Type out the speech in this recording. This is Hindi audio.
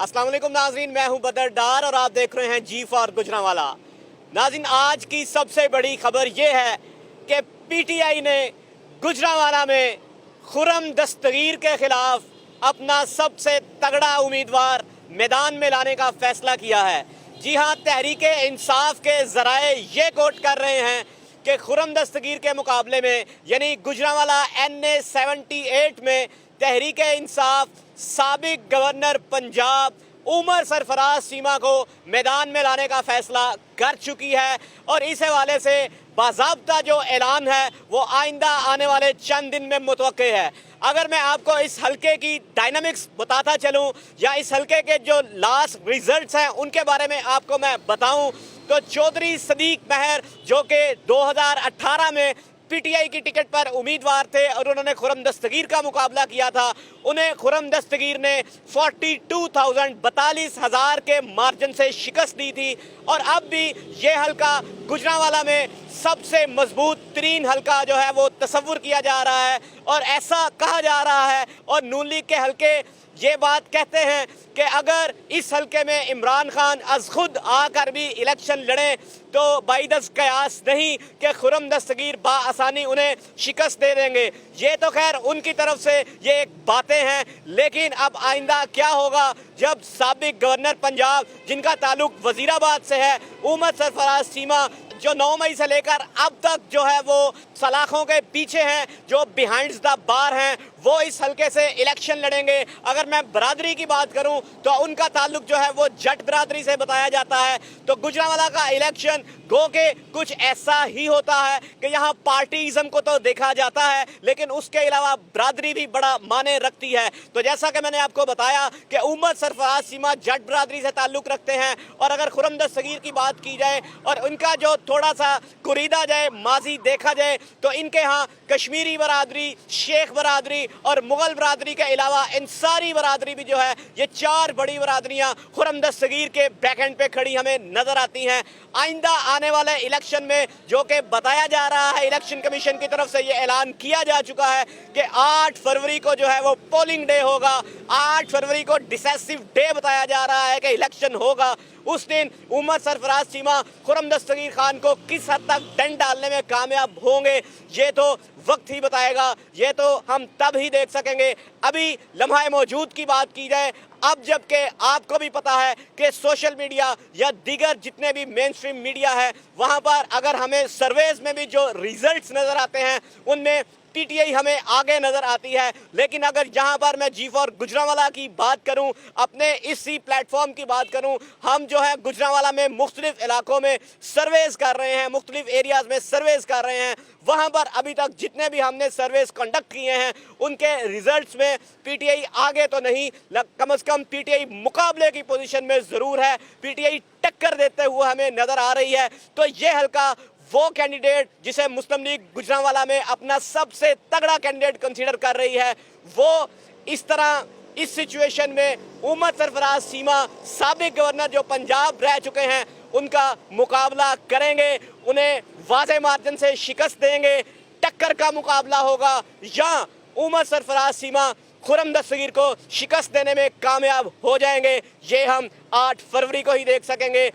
अस्सलाम वालेकुम नाज़रीन, मैं हूं बदर डार और आप देख रहे हैं जी फॉर गुजरांवाला। नाज़रीन, आज की सबसे बड़ी खबर यह है कि पीटीआई ने गुजरांवाला में खुर्रम दस्तगीर के खिलाफ अपना सबसे तगड़ा उम्मीदवार मैदान में लाने का फैसला किया है। जी हां, तहरीक इंसाफ के ज़राए ये कोट कर रहे हैं कि खुर्रम दस्तगीर के मुकाबले में यानी गुजरांवाला NA 78 में तहरीक इंसाफ साबिक गवर्नर पंजाब उमर सरफराज चीमा को मैदान में लाने का फैसला कर चुकी है और इस हवाले से बाज़ाब्ता जो ऐलान है वो आइंदा आने वाले चंद दिन में मुतवक्के है। अगर मैं आपको इस हलके की डायनामिक्स बताता चलूं या इस हलके के जो लास्ट रिजल्ट्स हैं उनके बारे में आपको मैं बताऊं तो चौधरी सदीक महर जो कि 2018 में पीटीआई की टिकट पर उम्मीदवार थे और उन्होंने खुर्रम दस्तगीर का मुकाबला किया था, उन्हें खुर्रम दस्तगीर ने 42,000 के मार्जिन से शिकस्त दी थी। और अब भी ये हलका गुजरांवाला में सबसे मजबूत तरीन हलका जो है वो तस्वुर किया जा रहा है और ऐसा कहा जा रहा है और नून लीग के हलके ये बात कहते हैं कि अगर इस हलके में इमरान खान अज खुद आकर भी इलेक्शन लड़े तो बाइदस कयास नहीं कि खुर्रम दस्तगीर बाआसानी उन्हें शिकस्त दे देंगे। ये तो खैर उनकी तरफ से ये एक बातें हैं, लेकिन अब आइंदा क्या होगा जब साबिक गवर्नर पंजाब जिनका ताल्लुक वजीराबाद से है उमर सरफराज चीमा जो 9 मई से लेकर अब तक जो है वो सलाखों के पीछे हैं, जो बिहाइंड द बार हैं, वो इस हलके से इलेक्शन लड़ेंगे। अगर मैं बरादरी की बात करूं तो उनका ताल्लुक जो है वो जट बरादरी से बताया जाता है। तो गुजरांवाला का इलेक्शन गो के कुछ ऐसा ही होता है कि यहाँ पार्टीज़म को तो देखा जाता है लेकिन उसके अलावा बरादरी भी बड़ा माने रखती है। तो जैसा कि मैंने आपको बताया कि उमर सरफराज चीमा जट बरादरी से ताल्लुक़ रखते हैं और अगर खुर्रम दस्तगीर की बात की जाए और उनका जो थोड़ा सा कुरीदा जाए माजी देखा जाए तो इनके यहाँ कश्मीरी बरादरी, शेख बरादरी और मुगल बरादरी के अलावा इंसारी बरादरी भी जो है ये 4 बड़ी बरादरियाँ खुर्रम दस्तगीर के बैक एंड पे खड़ी हमें नजर आती हैं। आइंदा आने वाले इलेक्शन में जो कि बताया जा रहा है, इलेक्शन कमीशन की तरफ से ये ऐलान किया जा चुका है कि 8 फरवरी को जो है वो पोलिंग डे होगा। 8 फरवरी को डिसाइसिव डे बताया जा रहा है कि इलेक्शन होगा। उस दिन उमर सरफराज चीमा खुर्रम दस्तगीर खान को किस हद तक डंड डालने में कामयाब होंगे ये तो वक्त ही बताएगा, ये तो हम तब ही देख सकेंगे। अभी लम्हा मौजूद की बात की जाए, अब जबकि आपको भी पता है कि सोशल मीडिया या दीगर जितने भी मेन स्ट्रीम मीडिया है वहाँ पर अगर हमें सर्वेज में भी जो रिजल्ट्स नज़र आते हैं उनमें पीटीआई हमें आगे नज़र आती है। लेकिन अगर जहां पर मैं जी फॉर गुजरांवाला की बात करूं, अपने इसी प्लेटफॉर्म की बात करूं, हम जो है गुजरांवाला में मुख्तलिफ इलाकों में सर्वेस कर रहे हैं, मुख्तलिफ एरियाज़ में सर्वेस कर रहे हैं। वहां पर अभी तक जितने भी हमने सर्वेस कंडक्ट किए हैं उनके रिजल्ट्स में पीटीआई आगे तो नहीं, कम से कम पीटीआई मुकाबले की पोजीशन में ज़रूर है, पीटीआई टक्कर देते हुए हमें नज़र आ रही है। तो ये हल्का वो कैंडिडेट जिसे मुस्लिम लीग गुजरांवाला में अपना सबसे तगड़ा कैंडिडेट कंसीडर कर रही है, वो इस तरह इस सिचुएशन में उमर सरफराज चीमा साबिक गवर्नर जो पंजाब रह चुके हैं उनका मुकाबला करेंगे, उन्हें वाज़े मार्जिन से शिकस्त देंगे, टक्कर का मुकाबला होगा या उमर सरफराज चीमा खुर्रम दस्तगीर को शिकस्त देने में कामयाब हो जाएंगे, ये हम 8 फरवरी को ही देख सकेंगे।